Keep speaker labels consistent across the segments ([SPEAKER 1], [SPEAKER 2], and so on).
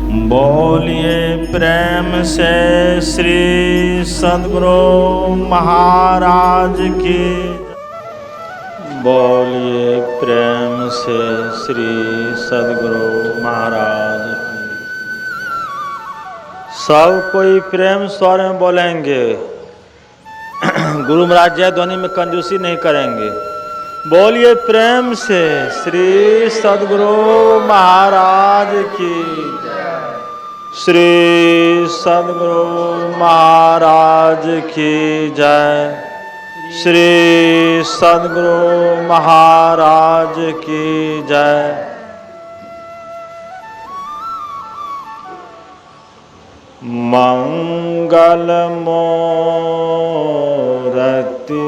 [SPEAKER 1] बोलिए प्रेम से श्री सद्गुरु महाराज की। बोलिए प्रेम से श्री सद्गुरु महाराज की। सब कोई प्रेम स्वर में बोलेंगे। गुरु महाराज जय ध्वनि में कंजूसी नहीं करेंगे। बोलिए प्रेम से श्री सद्गुरु महाराज की। श्री सद्गुरु महाराज की जय। श्री सद्गुरु महाराज की जय। मंगल मूर्ति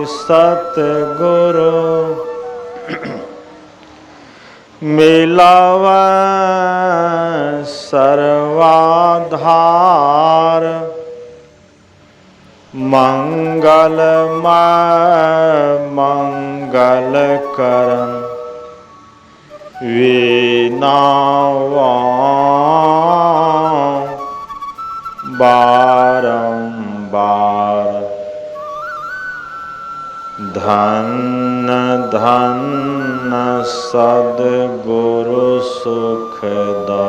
[SPEAKER 1] सतगुरु मिलाव सर्वाधार। मंगलमय मंगल करन वीणावा बारंबार। धन्य धन्य सद्गुरु सुखदा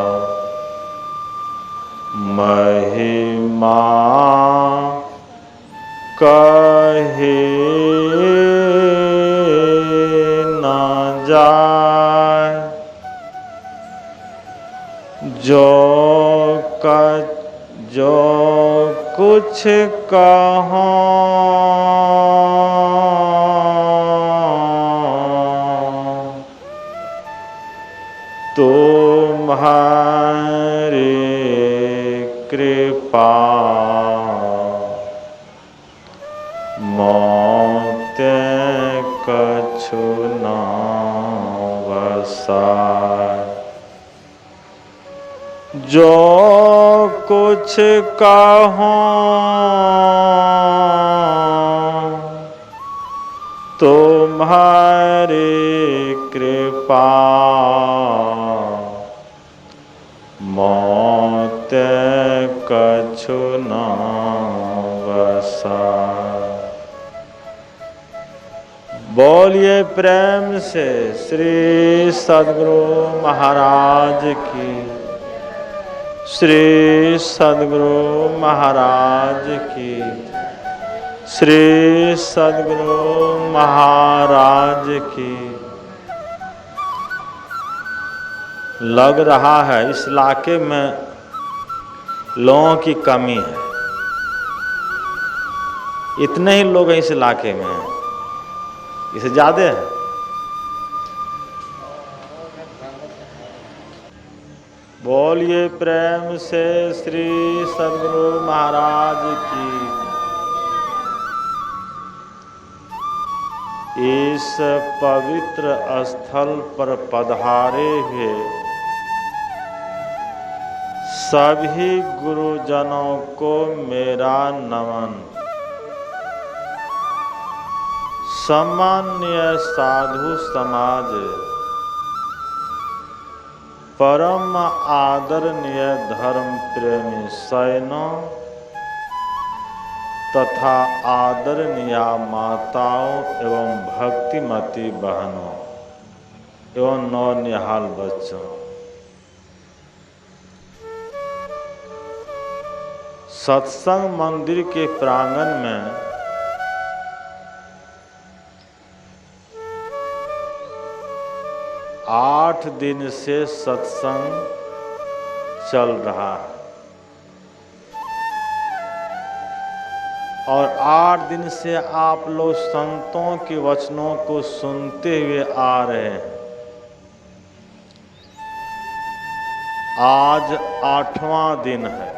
[SPEAKER 1] महिमा कहे न जाए। जो कुछ कहो तुम्हारी कृपा मोते कछु न वसाय। जो कुछ कहो तुम्हारी कृपा मोते कछु न वसाय। बोलिए प्रेम से श्री सद्गुरु महाराज की। श्री सद्गुरु महाराज की। श्री सद्गुरु महाराज की। लग रहा है इस इलाके में लोगों की कमी है। इतने ही लोग इस इलाके में हैं, इससे ज्यादा है। बोलिए प्रेम से श्री सद्गुरु महाराज की। इस पवित्र स्थल पर पधारे हुए सभी गुरुजनों को मेरा नमन। सामान्य साधु समाज, परम आदरणीय धर्म प्रेमी सैनों तथा आदरणीय माताओं एवं भक्तिमती बहनों एवं नौनिहाल बच्चों, सत्संग मंदिर के प्रांगण में आठ दिन से सत्संग चल रहा है और 8 दिन से आप लोग संतों के वचनों को सुनते हुए आ रहे हैं। आज 8वां दिन है।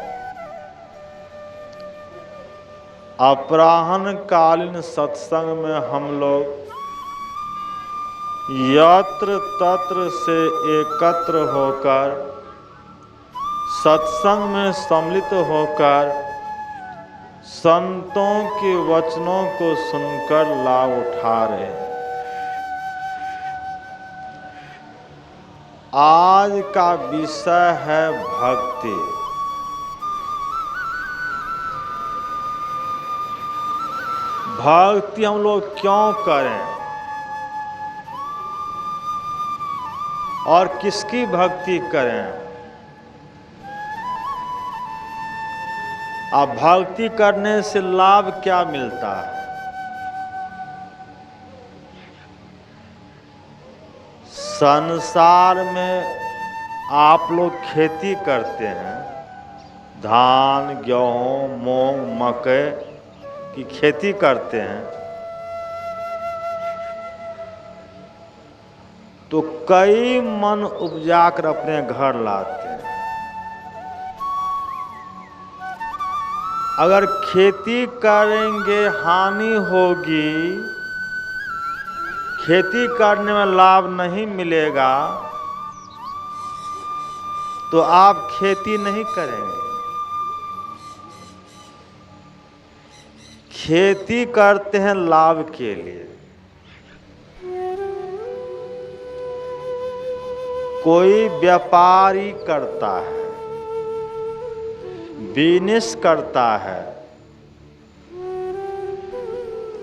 [SPEAKER 1] अपराह्न कालीन सत्संग में हम लोग यत्र तत्र से एकत्र होकर सत्संग में सम्मिलित होकर संतों के वचनों को सुनकर लाभ उठा रहे हैं। आज का विषय है भक्ति। भक्ति हम लोग क्यों करें और किसकी भक्ति करें? अब भक्ति करने से लाभ क्या मिलता है? संसार में आप लोग खेती करते हैं, धान, गेहूं, मूंग, मकई की खेती करते हैं, तो कई मन उपजा कर अपने घर लाते हैं। अगर खेती करेंगे हानि होगी, खेती करने में लाभ नहीं मिलेगा, तो आप खेती नहीं करेंगे। खेती करते हैं लाभ के लिए। कोई व्यापारी करता है, बिजनेस करता है,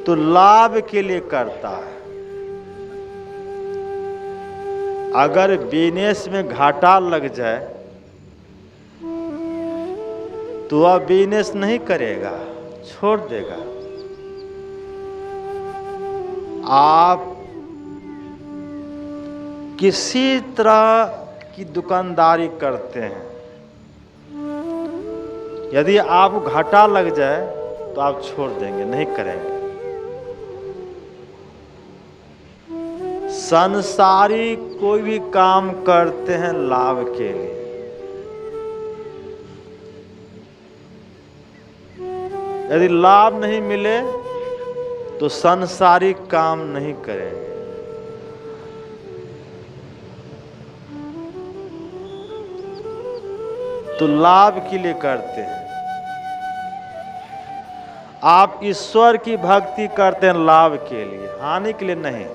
[SPEAKER 1] तो लाभ के लिए करता है। अगर बिजनेस में घाटा लग जाए तो वह बिजनेस नहीं करेगा, छोड़ देगा। आप किसी तरह की दुकानदारी करते हैं, यदि आपको घाटा लग जाए तो आप छोड़ देंगे, नहीं करेंगे। संसारी कोई भी काम करते हैं लाभ के लिए। यदि लाभ नहीं मिले तो संसारी काम नहीं करेंगे। तो लाभ के लिए करते हैं। आप ईश्वर की भक्ति करते हैं लाभ के लिए, हानि के लिए नहीं।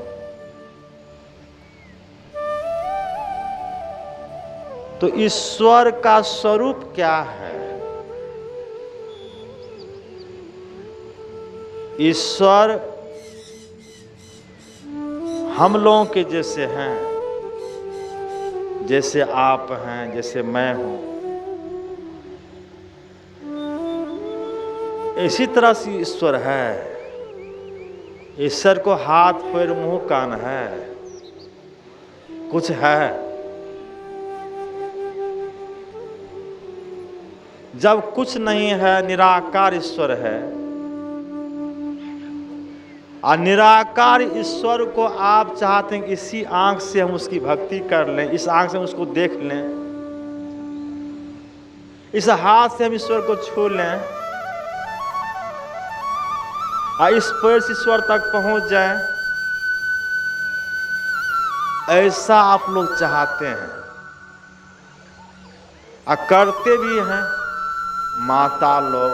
[SPEAKER 1] तो ईश्वर का स्वरूप क्या है? ईश्वर हम लोगों के जैसे हैं, जैसे आप हैं, जैसे मैं हूं। इसी तरह से ईश्वर है। ईश्वर को हाथ, पैर, मुंह, कान है, कुछ है। जब कुछ नहीं है, निराकार ईश्वर है। और निराकार ईश्वर को आप चाहते हैं कि इसी आंख से हम उसकी भक्ति कर लें, इस आंख से हम उसको देख लें, इस हाथ से हम ईश्वर को छू लें, और इस पैर से ईश्वर तक पहुंच जाए। ऐसा आप लोग चाहते हैं और करते भी हैं। माता लोग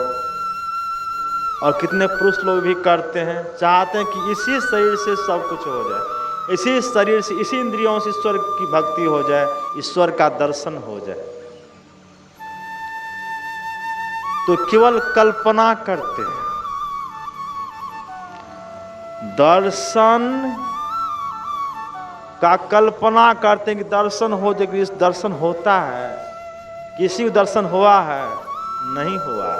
[SPEAKER 1] और कितने पुरुष लोग भी करते हैं, चाहते हैं कि इसी शरीर से सब कुछ हो जाए, इसी शरीर से, इसी इंद्रियों से ईश्वर की भक्ति हो जाए, ईश्वर का दर्शन हो जाए। तो केवल कल्पना करते हैं। दर्शन का कल्पना करते हैं कि दर्शन हो जाए। दर्शन होता है? किसी को दर्शन हुआ है? नहीं हुआ।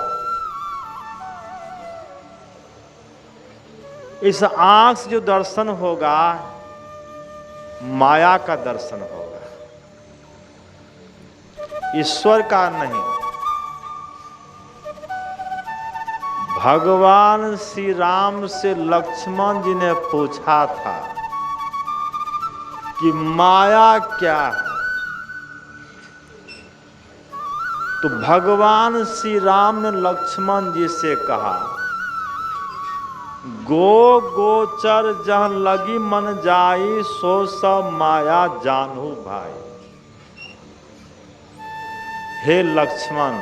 [SPEAKER 1] इस आंख से जो दर्शन होगा, माया का दर्शन होगा, ईश्वर का नहीं। भगवान श्री राम से लक्ष्मण जी ने पूछा था कि माया क्या है? तो भगवान श्री राम ने लक्ष्मण जी से कहा, गो गोचर जहाँ लगी मन जाई, सो सब माया जानू भाई। हे लक्ष्मण,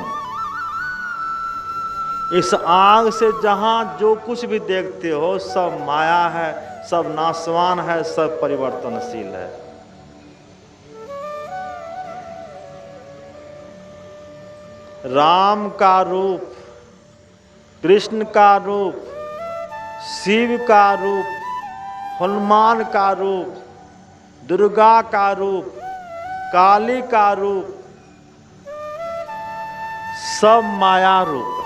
[SPEAKER 1] इस आंख से जहां जो कुछ भी देखते हो सब माया है, सब नाशवान है, सब परिवर्तनशील है। राम का रूप, कृष्ण का रूप, शिव का रूप, हनुमान का रूप, दुर्गा का रूप, काली का रूप, सब माया रूप।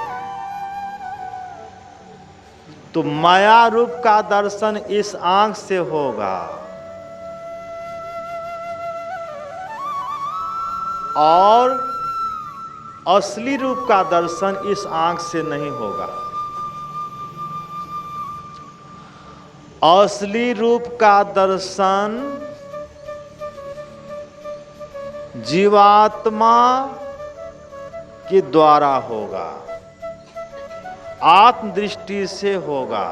[SPEAKER 1] तो माया रूप का दर्शन इस आंख से होगा और असली रूप का दर्शन इस आंख से नहीं होगा। असली रूप का दर्शन जीवात्मा के द्वारा होगा, आत्मदृष्टि से होगा।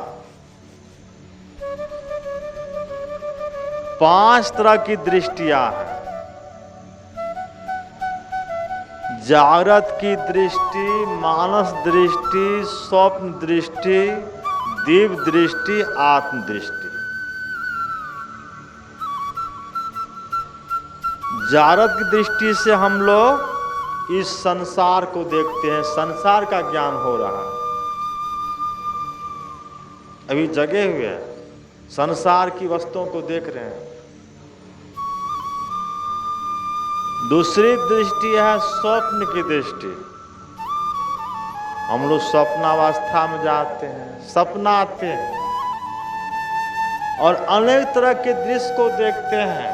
[SPEAKER 1] 5 तरह की दृष्टियां हैं। जागृत की दृष्टि, मानस दृष्टि, स्वप्न दृष्टि, दिव्य दृष्टि, आत्मदृष्टि। जागृत की दृष्टि से हम लोग इस संसार को देखते हैं, संसार का ज्ञान हो रहा है। अभी जगे हुए हैं, संसार की वस्तुओं को देख रहे हैं। दूसरी दृष्टि है स्वप्न की दृष्टि। हम लोग स्वप्नावस्था में जाते हैं, सपना आते हैं और अनेक तरह के दृश्य को देखते हैं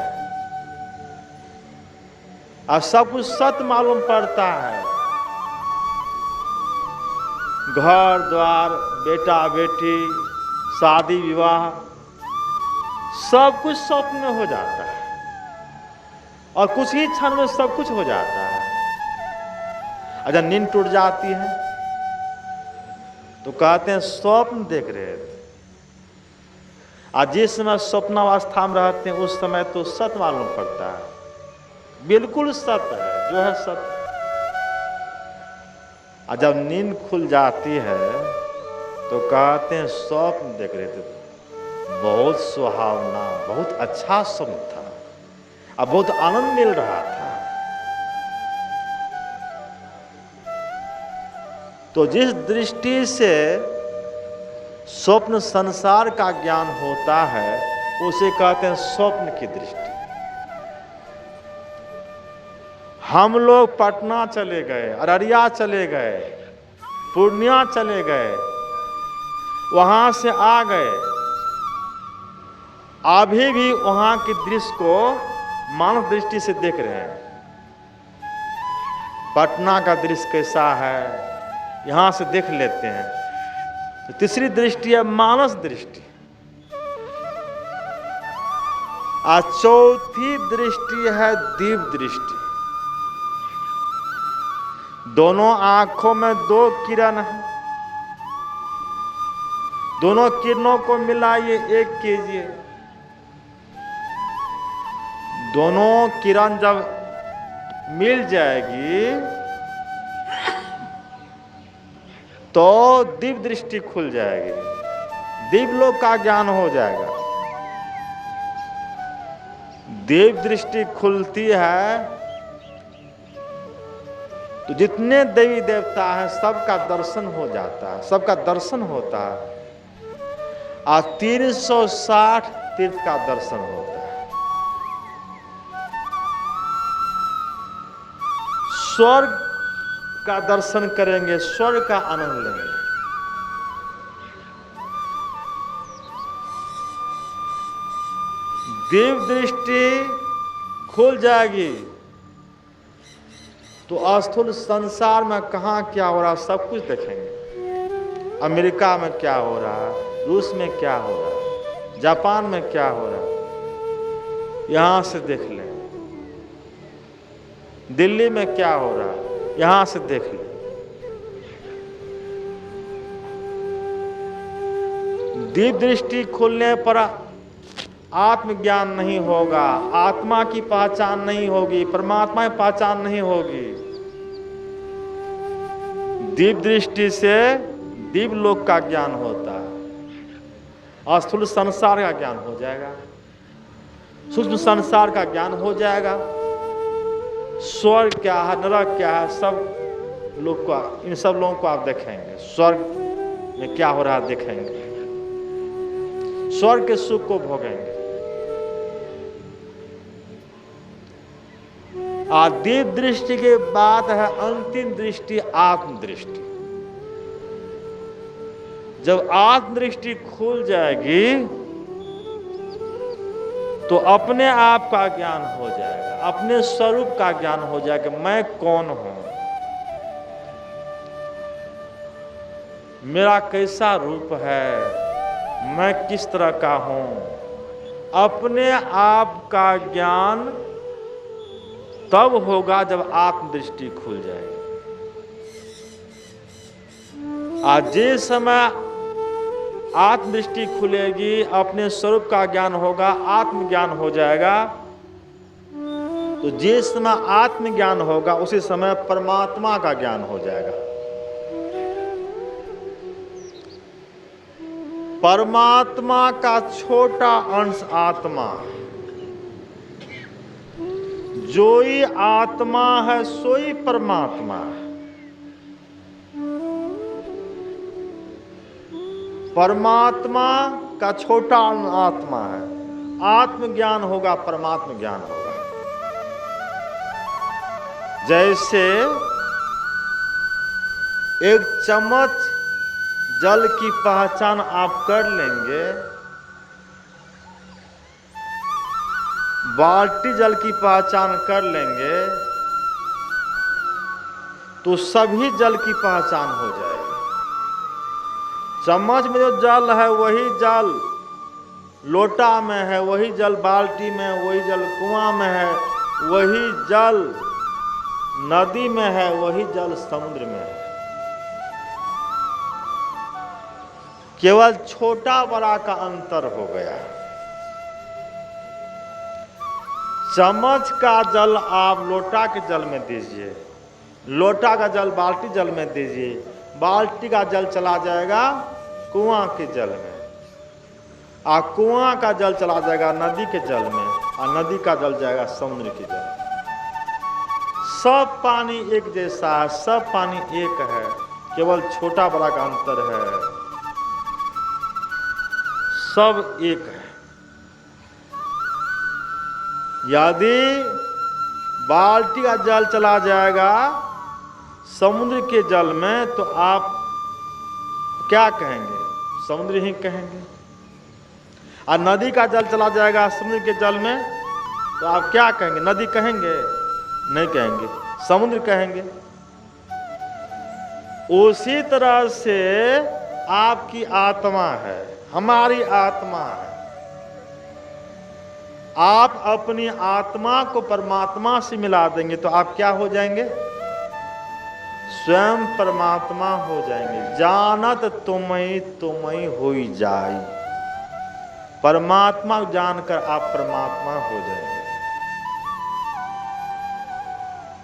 [SPEAKER 1] और सब कुछ सत्य मालूम पड़ता है। घर द्वार, बेटा बेटी, शादी विवाह, सब कुछ स्वप्न में हो जाता है और कुछ ही क्षण में सब कुछ हो जाता है। अगर नींद टूट जाती है तो कहते हैं स्वप्न देख रहे थे। आज जिस समय स्वप्नावस्था में रहते हैं उस समय तो सत्य मालूम पड़ता है, बिल्कुल सत्य है, जो है सत्य। और जब नींद खुल जाती है तो कहते हैं स्वप्न देख रहे थे, बहुत सुहावना, बहुत अच्छा स्वप्न था और बहुत आनंद मिल रहा था। तो जिस दृष्टि से स्वप्न संसार का ज्ञान होता है उसे कहते हैं स्वप्न की दृष्टि। हम लोग पटना चले गए, अररिया चले गए, पूर्णिया चले गए, वहां से आ गए, अभी भी वहां के दृश्य को मानव दृष्टि से देख रहे हैं। पटना का दृश्य कैसा है यहां से देख लेते हैं। तो तीसरी दृष्टि है मानस दृष्टि। और चौथी दृष्टि है दिव्य दृष्टि। दोनों आंखों में 2 किरण है, दोनों किरणों को मिलाइए 1 कीजिए। दोनों किरण जब मिल जाएगी तो दिव्य दृष्टि खुल जाएगी, दिव्य लोक का ज्ञान हो जाएगा। दिव्य दृष्टि खुलती है तो जितने देवी देवता हैं सबका दर्शन हो जाता है, सबका दर्शन होता है और 360 तीर्थ का दर्शन होता है। स्वर्ग का दर्शन करेंगे, स्वर्ग का आनंद लेंगे। दिव्य दृष्टि खुल जाएगी तो स्थूल संसार में कहाँ क्या हो रहा सब कुछ देखेंगे। अमेरिका में क्या हो रहा है, रूस में क्या हो रहा है, जापान में क्या हो रहा है, यहां से देख लें। दिल्ली में क्या हो रहा है यहां से देख लें। दिव्य दृष्टि खुलने पर आत्मज्ञान नहीं होगा, आत्मा की पहचान नहीं होगी, परमात्मा की पहचान नहीं होगी। दिव्य दृष्टि से दिव्य लोक का ज्ञान होता है, स्थूल संसार का ज्ञान हो जाएगा, सूक्ष्म संसार का ज्ञान हो जाएगा। स्वर्ग क्या है, नरक क्या है, सब लोग को, इन सब लोगों को आप देखेंगे। स्वर्ग में क्या हो रहा है देखेंगे, स्वर्ग के सुख को भोगेंगे। आदि दृष्टि के बाद है अंतिम दृष्टि, आत्मदृष्टि। जब आत्मदृष्टि खुल जाएगी तो अपने आप का ज्ञान हो जाएगा, अपने स्वरूप का ज्ञान हो जाएगा। मैं कौन हूं, मेरा कैसा रूप है, मैं किस तरह का हूं। अपने आप का ज्ञान तब होगा जब आत्मदृष्टि खुल जाएगी। आज जिस समय आत्मदृष्टि खुलेगी, अपने स्वरूप का ज्ञान होगा, आत्मज्ञान हो जाएगा, तो जिस समय आत्मज्ञान होगा उसी समय परमात्मा का ज्ञान हो जाएगा। परमात्मा का छोटा अंश आत्मा, जो ही आत्मा है सोई परमात्मा है। परमात्मा का छोटा आत्मा है, आत्मज्ञान होगा, परमात्मा ज्ञान होगा। जैसे एक चम्मच जल की पहचान आप कर लेंगे, बाल्टी जल की पहचान कर लेंगे, तो सभी जल की पहचान हो जाएगी। चम्मच में जो जल है वही जल लोटा में है, वही जल बाल्टी में, वही जल कुआं में है, वही जल नदी में है, वही जल समुद्र में है। केवल छोटा बड़ा का अंतर हो गया। चम्मच का जल आप लोटा के जल में दीजिए, लोटा का जल बाल्टी जल में दीजिए, बाल्टी का जल चला जाएगा कुआं के जल में, और कुआं का जल चला जाएगा नदी के जल में, और नदी का जल जाएगा समुद्र के जल। सब पानी एक जैसा है, सब पानी एक है, केवल छोटा बड़ा का अंतर है, सब एक है। यदि बाल्टी का जल चला जाएगा समुद्र के जल में तो आप क्या कहेंगे, समुद्र ही कहेंगे। और नदी का जल चला जाएगा समुद्र के जल में तो आप क्या कहेंगे, नदी कहेंगे? नहीं कहेंगे, समुद्र कहेंगे। उसी तरह से आपकी आत्मा है, हमारी आत्मा है। आप अपनी आत्मा को परमात्मा से मिला देंगे तो आप क्या हो जाएंगे? स्वयं परमात्मा हो जाएंगे। जानत तुमई होई जाई, परमात्मा जानकर आप परमात्मा हो जाएंगे।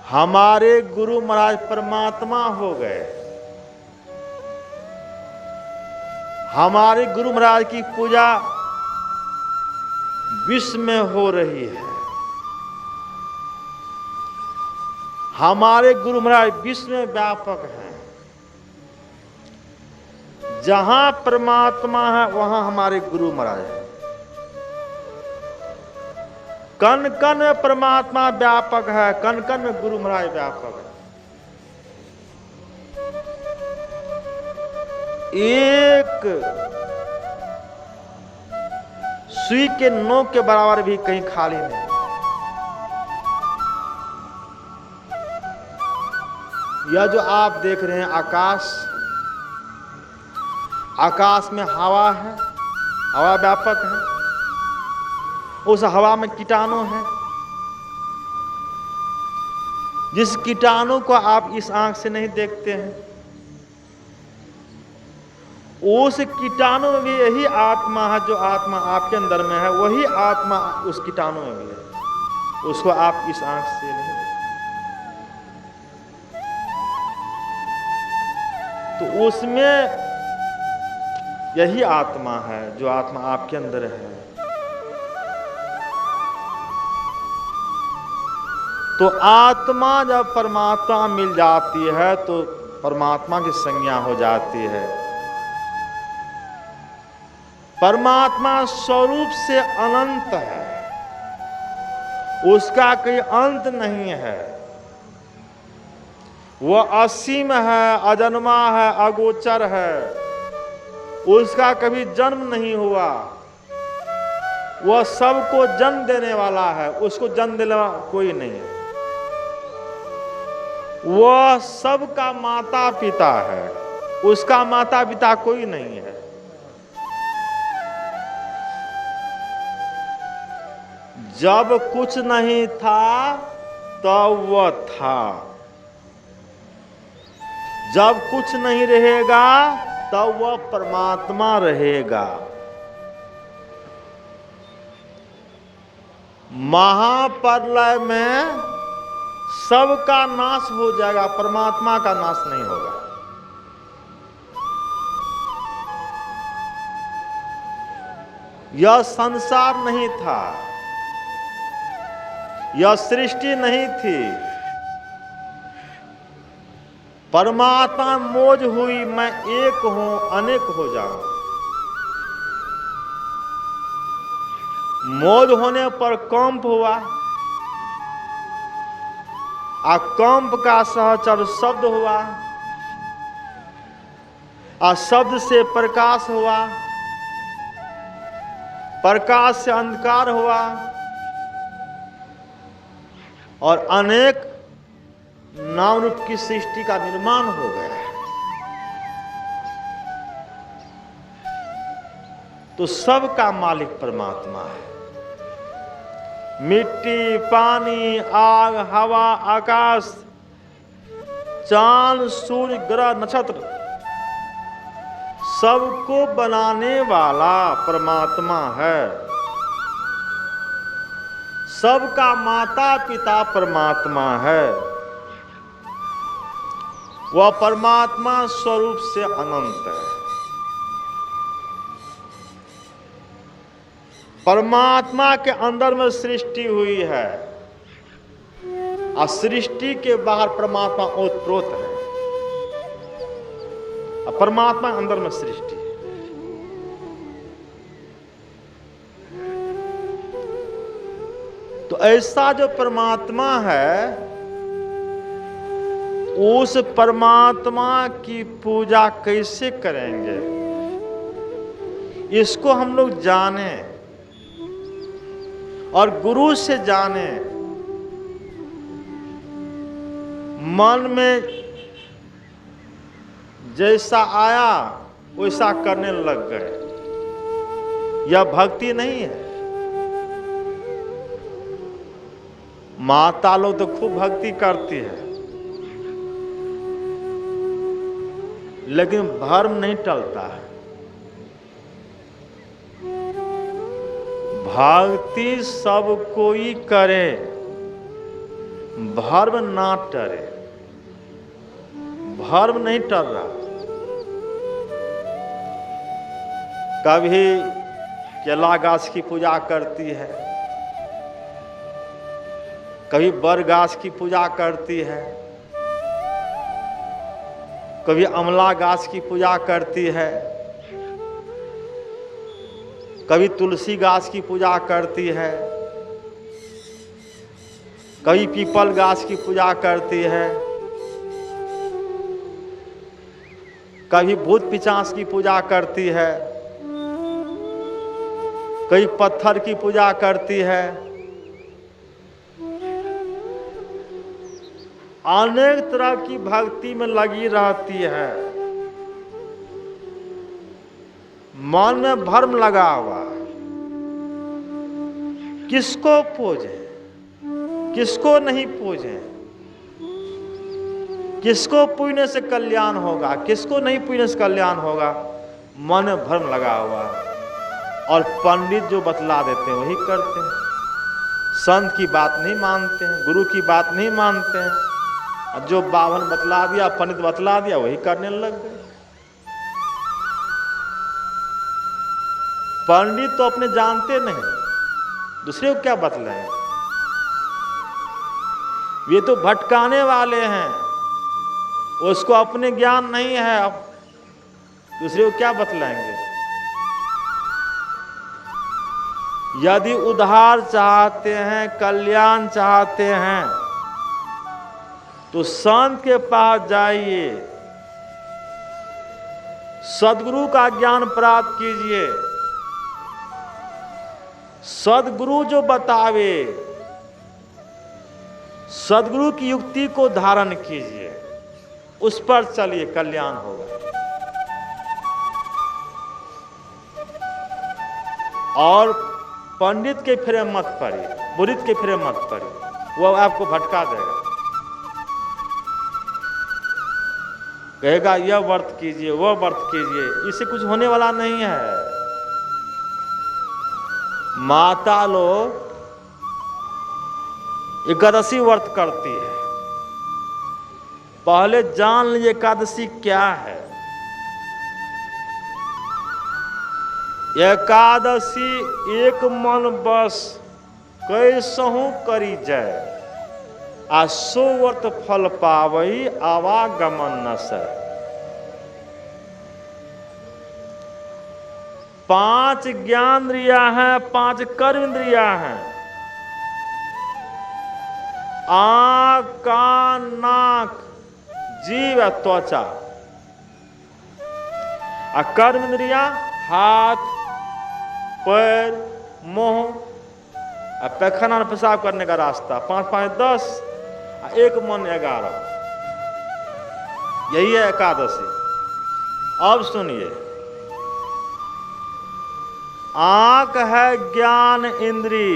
[SPEAKER 1] हमारे गुरु महाराज परमात्मा हो गए। हमारे गुरु महाराज की पूजा विश्व में हो रही है। हमारे गुरु महाराज विश्व में व्यापक हैं। जहां परमात्मा है वहां हमारे गुरु महाराज हैं। कण कण में परमात्मा व्यापक है, कण कण में गुरु महाराज व्यापक है। एक सुई के नोक के बराबर भी कहीं खाली नहीं। यह जो आप देख रहे हैं आकाश, आकाश में हवा है, हवा व्यापक है। उस हवा में कीटाणु है। जिस कीटाणु को आप इस आंख से नहीं देखते हैं, उस कीटाणु में भी यही आत्मा है। जो आत्मा आपके अंदर में है वही आत्मा उस कीटाणु में भी है। उसको आप इस आंख से नहीं देखते। तो उसमें यही आत्मा है जो आत्मा आपके अंदर है। तो आत्मा जब परमात्मा मिल जाती है तो परमात्मा की संज्ञा हो जाती है। परमात्मा स्वरूप से अनंत है, उसका कोई अंत नहीं है। वह असीम है, अजन्मा है, अगोचर है, उसका कभी जन्म नहीं हुआ। वह सबको जन्म देने वाला है, उसको जन्म देने वाला कोई नहीं है। वह सबका माता पिता है, उसका माता पिता कोई नहीं है। जब कुछ नहीं था तब वह था, जब कुछ नहीं रहेगा तब वह परमात्मा रहेगा। महाप्रलय में सबका नाश हो जाएगा, परमात्मा का नाश नहीं होगा। यह संसार नहीं था, यह सृष्टि नहीं थी। परमात्मा मौज हुई, मैं एक हूं अनेक हो जाऊं। मौज होने पर कंप हुआ, आ कंप का सहचर शब्द हुआ, आ शब्द से प्रकाश हुआ, प्रकाश से अंधकार हुआ, और अनेक नाम रूप की सृष्टि का निर्माण हो गया। तो सबका मालिक परमात्मा है। मिट्टी, पानी, आग, हवा, आकाश, चांद, सूर्य, ग्रह, नक्षत्र, सबको बनाने वाला परमात्मा है। सबका माता पिता परमात्मा है। वह परमात्मा स्वरूप से अनंत है। परमात्मा के अंदर में सृष्टि हुई है, और सृष्टि के बाहर परमात्मा ओतप्रोत है, और परमात्मा अंदर में सृष्टि है। तो ऐसा जो परमात्मा है, उस परमात्मा की पूजा कैसे करेंगे, इसको हम लोग जाने और गुरु से जाने। मन में जैसा आया वैसा करने लग गए, यह भक्ति नहीं है। माता लोग तो खूब भक्ति करती है, लेकिन भर्म नहीं टलता है। भक्ति सब कोई करे, भर्म ना टरे। भर्म नहीं टल रहा। कभी केला गाछ की पूजा करती है, कभी बर गाछ की पूजा करती है, कभी अमला गाछ की पूजा करती है, कभी तुलसी गाछ की पूजा करती है, कभी पीपल गाछ की पूजा करती है, कभी भूत पिशाच की पूजा करती है, कभी पत्थर की पूजा करती है। अनेक तरह की भक्ति में लगी रहती है। मन में भ्रम लगा हुआ, किसको पूजे, किसको नहीं पूजे, किसको पूजने से कल्याण होगा, किसको नहीं पूजने से कल्याण होगा। मन में भ्रम लगा हुआ, और पंडित जो बतला देते हैं वही करते हैं। संत की बात नहीं मानते हैं, गुरु की बात नहीं मानते हैं। जो बावन बतला दिया, पंडित बतला दिया, वही करने लग गए। पंडित तो अपने जानते नहीं, दूसरे को क्या बतलाएं। ये तो भटकाने वाले हैं, उसको अपने ज्ञान नहीं है, अब दूसरे को क्या बतलाएंगे। यदि उद्धार चाहते हैं, कल्याण चाहते हैं, तो संत के पास जाइए, सद्गुरु का ज्ञान प्राप्त कीजिए। सद्गुरु जो बतावे, सद्गुरु की युक्ति को धारण कीजिए, उस पर चलिए, कल्याण होगा। और पंडित के फेरे मत पड़िए, पुरोहित के फेरे मत पड़िए, वो आपको भटका देगा। कहेगा यह व्रत कीजिए, वह व्रत कीजिए, इससे कुछ होने वाला नहीं है। माता लोग एकादशी व्रत करती है, पहले जान लीजिए एकादशी क्या है। एकादशी एक मन बस कैसहू करी जाए, आ सो व्रत फल पावई आवागमन न सर। 5 ज्ञानेंद्रिया हैं, 5 कर्मेंद्रिया हैं, आँख, कान, नाक, जीव, त्वचा। कर्मेंद्रिया हाथ, पैर, मुंह, पैखाना और पेशाब करने का रास्ता, 5 5 10, एक मन 11। यही है एकादशी। अब सुनिए, आंख है ज्ञान इंद्री,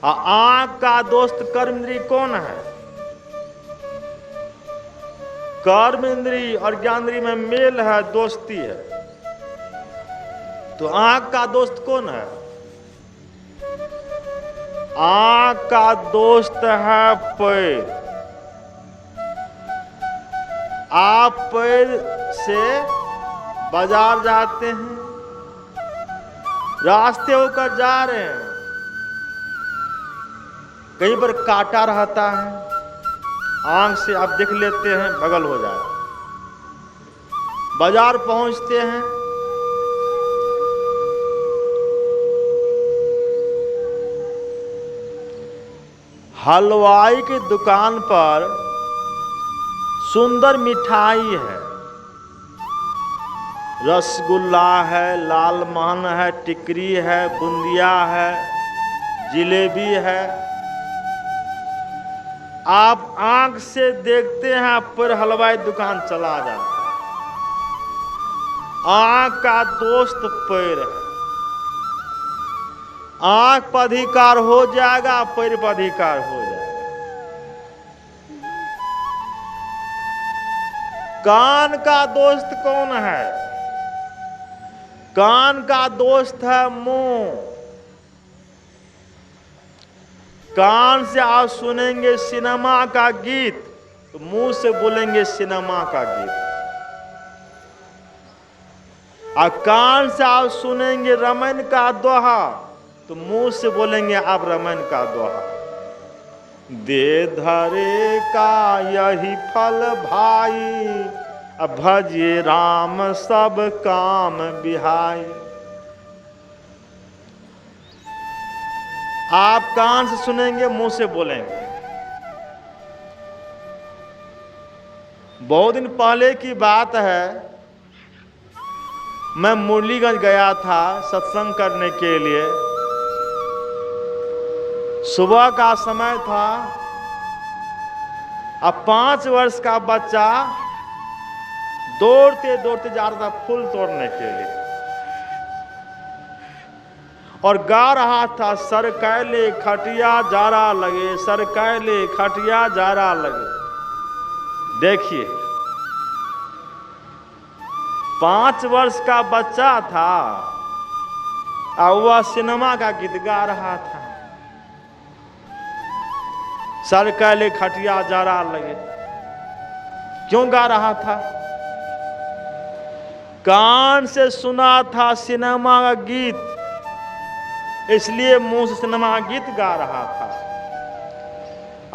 [SPEAKER 1] आंख का दोस्त कर्म इंद्री कौन है? कर्म इंद्री और ज्ञान इंद्री में मेल है, दोस्ती है। तो आंख का दोस्त कौन है? आंख का दोस्त है पैर। आप पैर से बाजार जाते हैं, रास्ते होकर जा रहे हैं, कहीं पर कांटा रहता है, आंख से आप देख लेते हैं, बगल हो जाए। बाजार पहुंचते हैं, हलवाई की दुकान पर सुंदर मिठाई है, रसगुल्ला है, लाल मोहन है, टिकरी है, बूंदिया है, जिलेबी है। आप आंख से देखते हैं, पर हलवाई दुकान चला जाता है। आंख का दोस्त पैर है। आंख पर अधिकार हो जाएगा, पैर पर अधिकार हो जाएगा। कान का दोस्त कौन है? कान का दोस्त है मुंह। कान से आप सुनेंगे सिनेमा का गीत, तो मुंह से बोलेंगे सिनेमा का गीत। और कान से आप सुनेंगे रामायण का दोहा, तो मुंह से बोलेंगे आप रामायण का दोहा। दे धरे का यही फल भाई, अब भजिए राम सब काम बिहाई। आप कान से सुनेंगे, मुंह से बोलेंगे। बहुत दिन पहले की बात है, मैं मुरलीगंज गया था सत्संग करने के लिए। सुबह का समय था। अब 5 वर्ष का बच्चा दौड़ते दौड़ते जा रहा था फूल तोड़ने के लिए, और गा रहा था, सर कैले खटिया जारा लगे, सर कैले खटिया जारा लगे। देखिए, 5 वर्ष का बच्चा था और वह सिनेमा का गीत गा रहा था, सर कैले खटिया जारा लगे। क्यों गा रहा था? कान से सुना था सिनेमा का गीत, इसलिए मुंह से सिनेमा का गीत गा रहा था।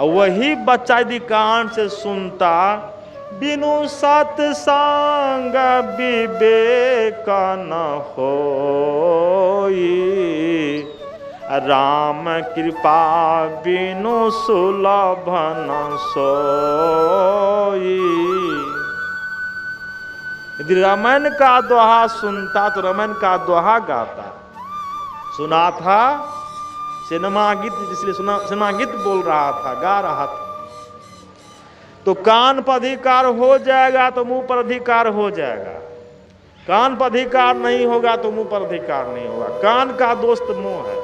[SPEAKER 1] वही बच्चा यदि कान से सुनता, बिनु सत्संग विवेक न होई, राम कृपा बिनु सुलभ न सोई। यदि रामायण का दोहा सुनता तो रामायण का दोहा गाता। सुना था सिनेमा गीत, इसलिए सिनेमा गीत बोल रहा था, गा रहा था। तो कान पर अधिकार हो जाएगा तो मुंह पर अधिकार हो जाएगा, कान पर अधिकार नहीं होगा तो मुंह पर अधिकार नहीं होगा। कान का दोस्त मुंह है,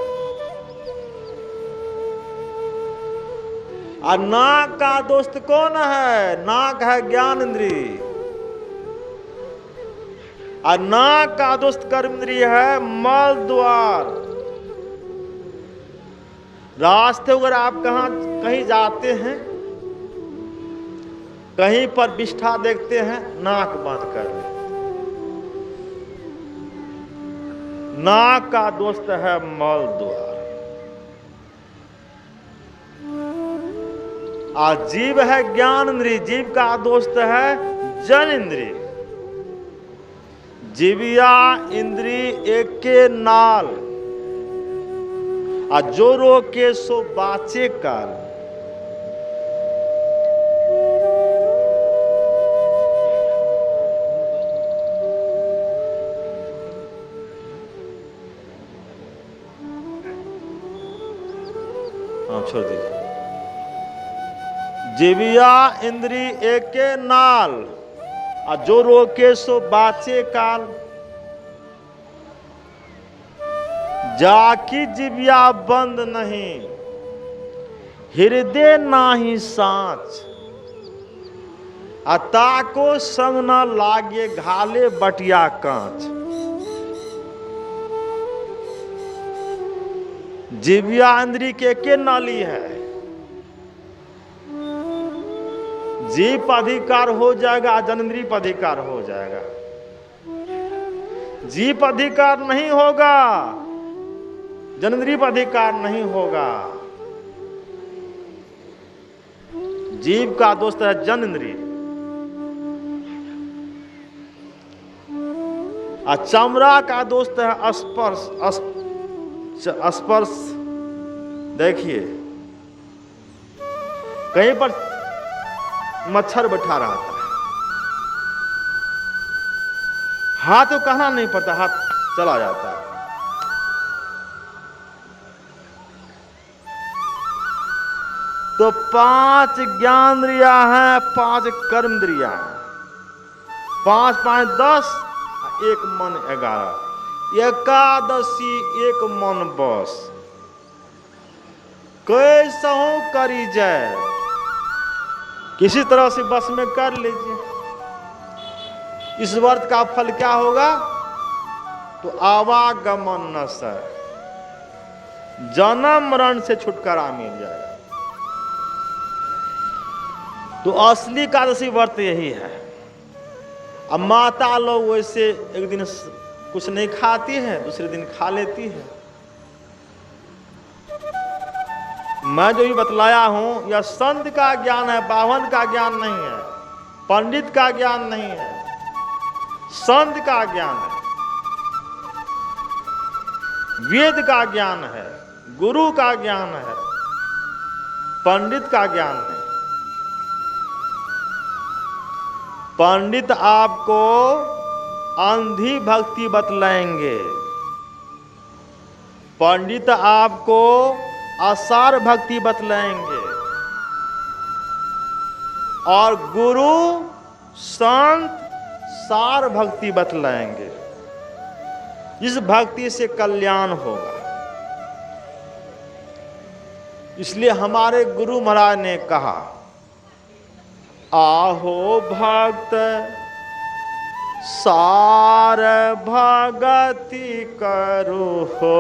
[SPEAKER 1] और नाक का दोस्त कौन है? नाक है ज्ञान इंद्रिय, और नाक का दोस्त कर्म इंद्रिय है मल द्वार। रास्ते अगर आप कहीं जाते हैं, कहीं पर बिष्ठा देखते हैं, नाक बंद कर ले। नाक का दोस्त है मल द्वार, और जीव है ज्ञान इंद्रिय, जीव का दोस्त है जन इंद्रिय। जीविया इंद्रिय एक के नाल, आ जो रोके सो बाचे काल। छोड़ दीजिए। जीविया इंद्रिय एक के नाल, आ जो रोके सो बाचे काल। जाकी जिबिया बंद नहीं, हृदय नाही सांच। अता को संग न लागे, घाले बटिया कांच। जिबिया इंद्रिय के नाली है। जीव पर अधिकार हो जाएगा, जनेंद्रिय पर अधिकार हो जाएगा। जीव पर अधिकार नहीं होगा, जनेंद्रिय पर अधिकार नहीं होगा। जीव का दोस्त है जनेंद्रिय, और चमड़ा का दोस्त है स्पर्श। स्पर्श देखिए, कहीं पर मच्छर बैठा रहता है, हाथ तो कहना नहीं पड़ता, हाथ चला जाता है। तो 5 ज्ञानेंद्रिया हैं, 5 कर्मेंद्रिया हैं, 5 5 10, 1 मन 11। एकादशी एक मन बस, कैसहू करी जाए, किसी तरह से बस में कर लीजिए। इस व्रत का फल क्या होगा? तो आवागमन न सर, जन्म मरण से छुटकारा मिल जाएगा। तो असली एकादशी व्रत यही है। अब माता लोग वैसे एक दिन कुछ नहीं खाती है, दूसरे दिन खा लेती है। मैं जो भी बतलाया हूं यह संत का ज्ञान है, बावन का ज्ञान नहीं है, पंडित का ज्ञान नहीं है, संत का ज्ञान है, वेद का ज्ञान है, गुरु का ज्ञान है, पंडित का ज्ञान है। पंडित आपको अंधी भक्ति बतलाएंगे, पंडित आपको आसार भक्ति बतलाएंगे, और गुरु संत सार भक्ति बतलाएंगे। इस भक्ति से कल्याण होगा। इसलिए हमारे गुरु महाराज ने कहा, आहो भक्त सार भगति करो हो,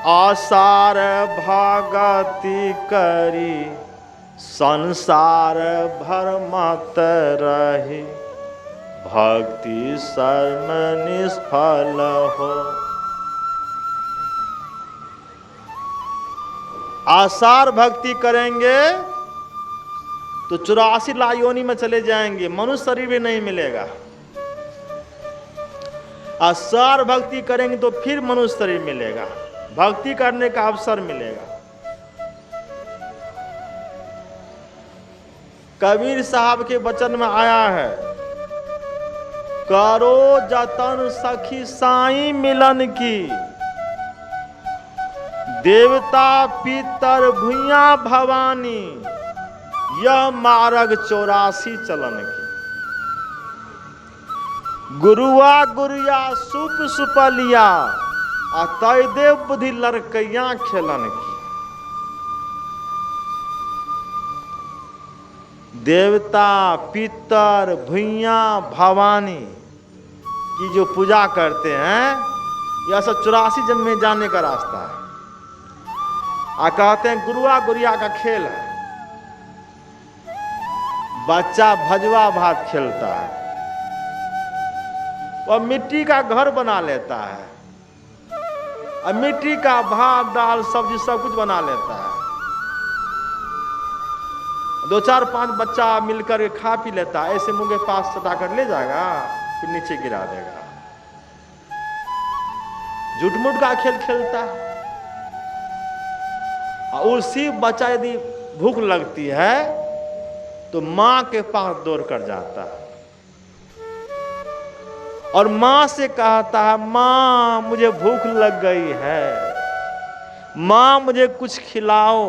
[SPEAKER 1] आसार भगति करी संसार भर मत रही, भक्ति सर्व निष्फल हो। आसार भक्ति करेंगे तो 84 लाख योनि में चले जाएंगे, मनुष्य शरीर भी नहीं मिलेगा। आसार भक्ति करेंगे तो फिर मनुष्य शरीर मिलेगा, भक्ति करने का अवसर मिलेगा। कबीर साहब के वचन में आया है, करो जतन सखी साईं मिलन की, देवता पितर भुइया भवानी, यह मार्ग 84 चलन की। गुरुआ गुरुया सुप सुपलिया, अतय देव बुद्धि लड़कैया खेलन की। देवता पितर भुइया भवानी की जो पूजा करते हैं, यह सब 84 जन्म में जाने का रास्ता है। कहते हैं गुरुआ गुरिया का खेल है। बच्चा भजवा भात खेलता है, वह मिट्टी का घर बना लेता है, और मिट्टी का भात दाल सब्जी सब कुछ बना लेता है। 2 4 5 बच्चा मिलकर खा पी लेता है, ऐसे मुंह के पास सटा कर ले जाएगा, फिर नीचे गिरा देगा। झूठमुठ का खेल खेलता है। और उसी बच्चा यदि भूख लगती है तो मां के पास दौड़ कर जाता है और मां से कहता है, मां मुझे भूख लग गई है, मां मुझे कुछ खिलाओ।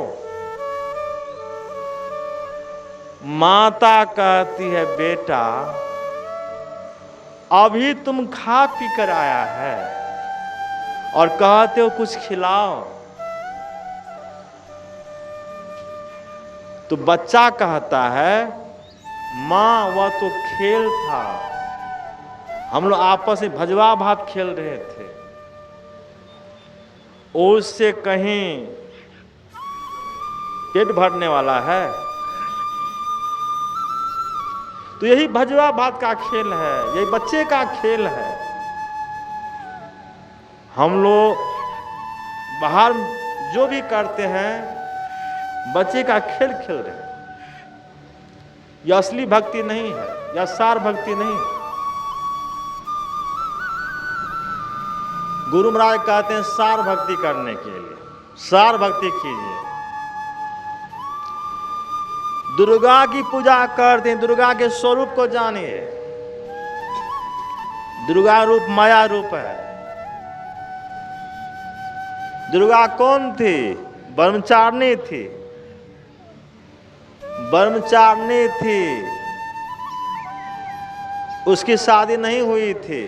[SPEAKER 1] माता कहती है, बेटा अभी तुम खा पी कर आया है और कहते हो कुछ खिलाओ। तो बच्चा कहता है, मां वह तो खेल था, हम लोग आपस में भजवा भात खेल रहे थे, उससे कहीं पेट भरने वाला है। तो यही भजवा भात का खेल है, यही बच्चे का खेल है। हम लोग बाहर जो भी करते हैं बच्चे का खेल खेल रहे हैं। यह असली भक्ति नहीं है, यह सार भक्ति नहीं है। गुरु महाराज कहते हैं सार भक्ति करने के लिए सार भक्ति कीजिए। दुर्गा की पूजा करते हैं, दुर्गा के स्वरूप को जानिए। दुर्गा रूप माया रूप है। दुर्गा कौन थी? ब्रह्मचारिणी थी, ब्रह्मचारिणी थी, उसकी शादी नहीं हुई थी।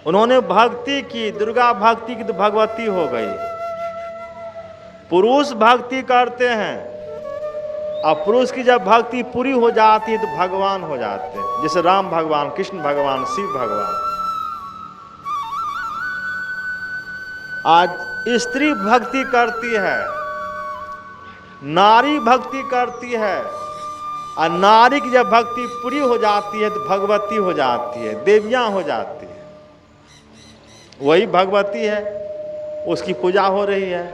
[SPEAKER 1] उन्होंने भक्ति की, दुर्गा भक्ति की तो भगवती हो गई। पुरुष भक्ति करते हैं, अब पुरुष की जब भक्ति पूरी हो जाती है तो भगवान हो जाते हैं, जैसे राम भगवान, कृष्ण भगवान, शिव भगवान। आज स्त्री भक्ति करती है, नारी भक्ति करती है, और नारी की जब भक्ति पूरी हो जाती है तो भगवती हो जाती है, देवियां हो जाती है। वही भगवती है, उसकी पूजा हो रही है।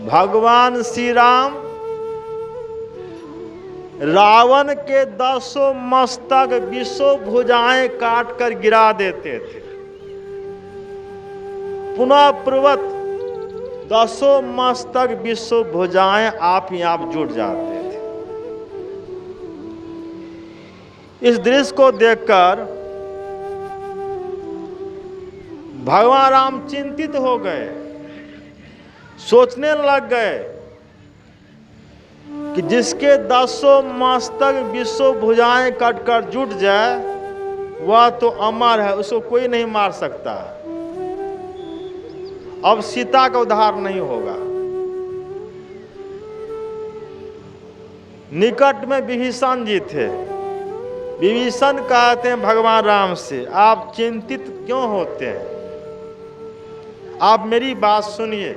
[SPEAKER 1] भगवान श्री राम रावण के 10 मस्तक 20 भुजाएं काट कर गिरा देते थे। पुनः पूर्वत 10 मस्तक 20 भुजाएं आप ही आप जुट जाते थे। इस दृश्य को देखकर भगवान राम चिंतित हो गए, सोचने लग गए कि जिसके 10 मस्तक 20 भुजाएं कटकर जुट जाए वह तो अमर है, उसको कोई नहीं मार सकता। अब सीता का उद्धार नहीं होगा। निकट में विभीषण जी थे। विभीषण कहते हैं भगवान राम से, आप चिंतित क्यों होते हैं? आप मेरी बात सुनिए।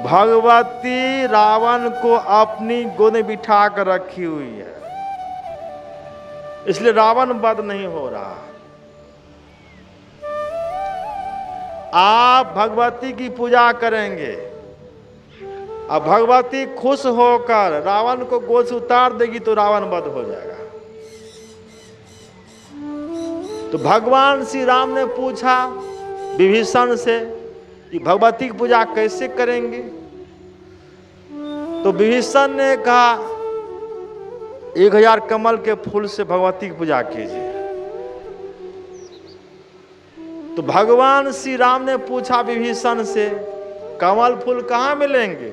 [SPEAKER 1] भगवती रावण को अपनी गोद में बिठा कर रखी हुई है। इसलिए रावण वध नहीं हो रहा। आप भगवती की पूजा करेंगे, अब भगवती खुश होकर रावण को गोद से उतार देगी तो रावण वध हो जाएगा। तो भगवान श्री राम ने पूछा विभीषण से कि भगवती की पूजा कैसे करेंगे? तो विभीषण ने कहा 1000 कमल के फूल से भगवती की पूजा कीजिए। तो भगवान श्री राम ने पूछा विभीषण से कमल फूल कहाँ मिलेंगे?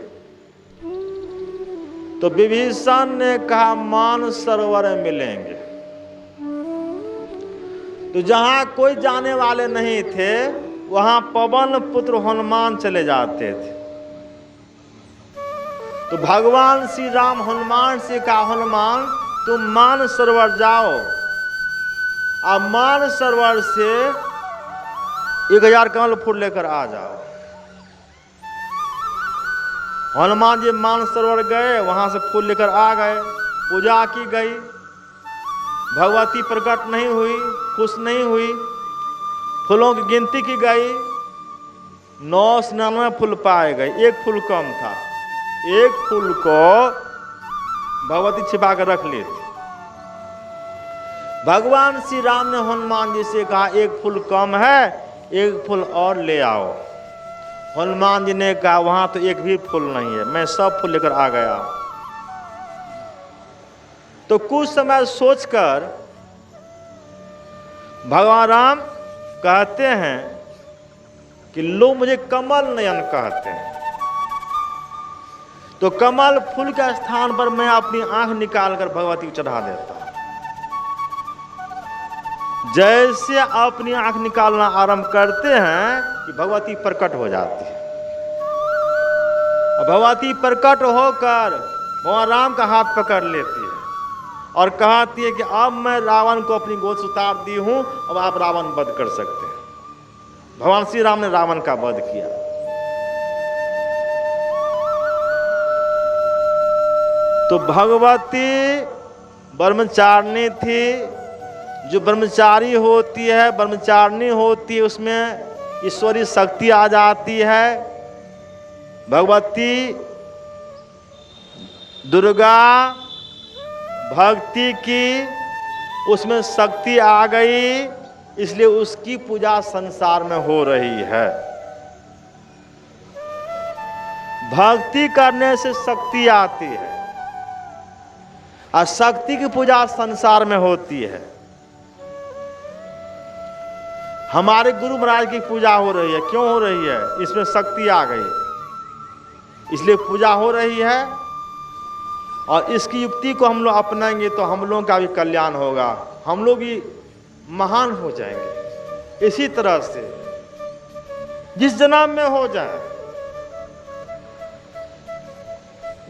[SPEAKER 1] तो विभीषण ने कहा मानसरोवर में मिलेंगे। तो जहां कोई जाने वाले नहीं थे वहां पवन पुत्र हनुमान चले जाते थे। तो भगवान श्री राम हनुमान से कहा हनुमान तुम मानसरोवर जाओ, अब मानसरोवर से 1000 कमल फूल लेकर आ जाओ। हनुमान जी मानसरोवर गए, वहां से फूल लेकर आ गए, पूजा की गई, भगवती प्रकट नहीं हुई, खुश नहीं हुई, फूलों की गिनती की गई, 999 फूल पाए गए, एक फूल कम था, एक फूल को भगवती छिपा कर रख ली थी। भगवान श्री राम ने हनुमान जी से कहा एक फूल कम है, एक फूल और ले आओ। हनुमान जी ने कहा वहां तो एक भी फूल नहीं है, मैं सब फूल लेकर आ गया। तो कुछ समय सोचकर भगवान राम कहते हैं कि लोग मुझे कमल नयन कहते हैं, तो कमल फूल के स्थान पर मैं अपनी आंख निकालकर भगवती को चढ़ा देता हूं। जैसे अपनी आंख निकालना आरंभ करते हैं कि भगवती प्रकट हो जाती है। भगवती प्रकट होकर भगवान राम का हाथ पकड़ लेती है और कहती है कि अब मैं रावण को अपनी गोद से उतार दी हूं, अब आप रावण वध कर सकते हैं। भगवान श्री राम ने रावण का वध किया। तो भगवती ब्रह्मचारिणी थी। जो ब्रह्मचारी होती है, ब्रह्मचारिणी होती है, उसमें ईश्वरी शक्ति आ जाती है। भगवती दुर्गा भक्ति की उसमें शक्ति आ गई, इसलिए उसकी पूजा संसार में हो रही है। भक्ति करने से शक्ति आती है और शक्ति की पूजा संसार में होती है। हमारे गुरु महाराज की पूजा हो रही है, क्यों हो रही है? इसमें शक्ति आ गई, इसलिए पूजा हो रही है। और इसकी युक्ति को हम लोग अपनाएंगे तो हम लोगों का भी कल्याण होगा, हम लोग भी महान हो जाएंगे। इसी तरह से जिस जन्म में हो जाए,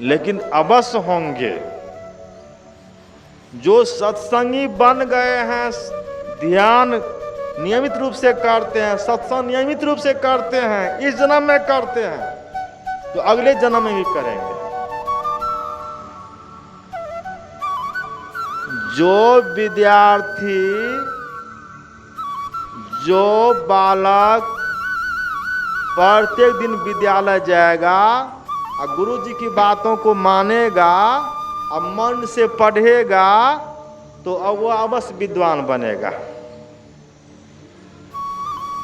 [SPEAKER 1] लेकिन अवश्य होंगे। जो सत्संगी बन गए हैं, ध्यान नियमित रूप से करते हैं, सत्संग नियमित रूप से करते हैं, इस जन्म में करते हैं, तो अगले जन्म में भी करेंगे। जो विद्यार्थी, जो बालक प्रत्येक दिन विद्यालय जाएगा और गुरु जी की बातों को मानेगा और मन से पढ़ेगा, तो अब वो अवश्य विद्वान बनेगा।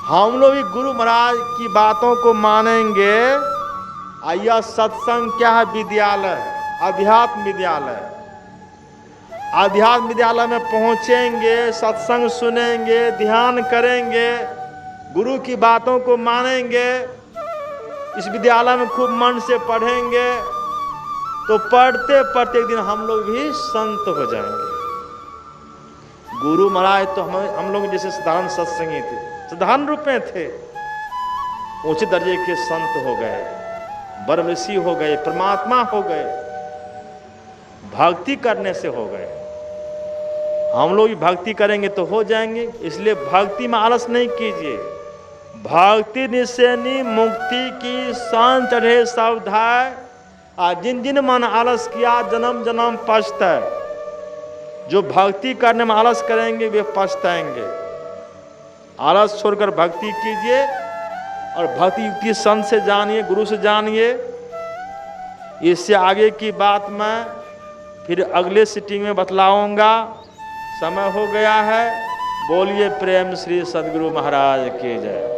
[SPEAKER 1] हम लोग भी गुरु महाराज की बातों को मानेंगे। यह सत्संग क्या है? विद्यालय है, अध्यात्म विद्यालय। अध्यात्म विद्यालय में पहुंचेंगे, सत्संग सुनेंगे, ध्यान करेंगे, गुरु की बातों को मानेंगे, इस विद्यालय में खूब मन से पढ़ेंगे, तो पढ़ते पढ़ते एक दिन हम लोग भी संत हो जाएंगे। गुरु महाराज तो हम लोग जैसे साधारण सत्संगी थे, साधारण रूप में थे, ऊंचे दर्जे के संत हो गए, ब्रह्म ऋषि हो गए, परमात्मा हो गए, भक्ति करने से हो गए। हम लोग भी भक्ति करेंगे तो हो जाएंगे। इसलिए भक्ति में आलस नहीं कीजिए। भक्ति निश्चयनी मुक्ति की सान चढ़े सब धाय, जिन जिन मन आलस किया जन्म जन्म पछताए। जो भक्ति करने में आलस करेंगे वे पछताएंगे। आलस छोड़कर भक्ति कीजिए और भक्ति युक्ति संत से जानिए, गुरु से जानिए। इससे आगे की बात मैं फिर अगले सिटिंग में बतलाऊंगा। समय हो गया है। बोलिए प्रेम श्री सद्गुरु महाराज की जय।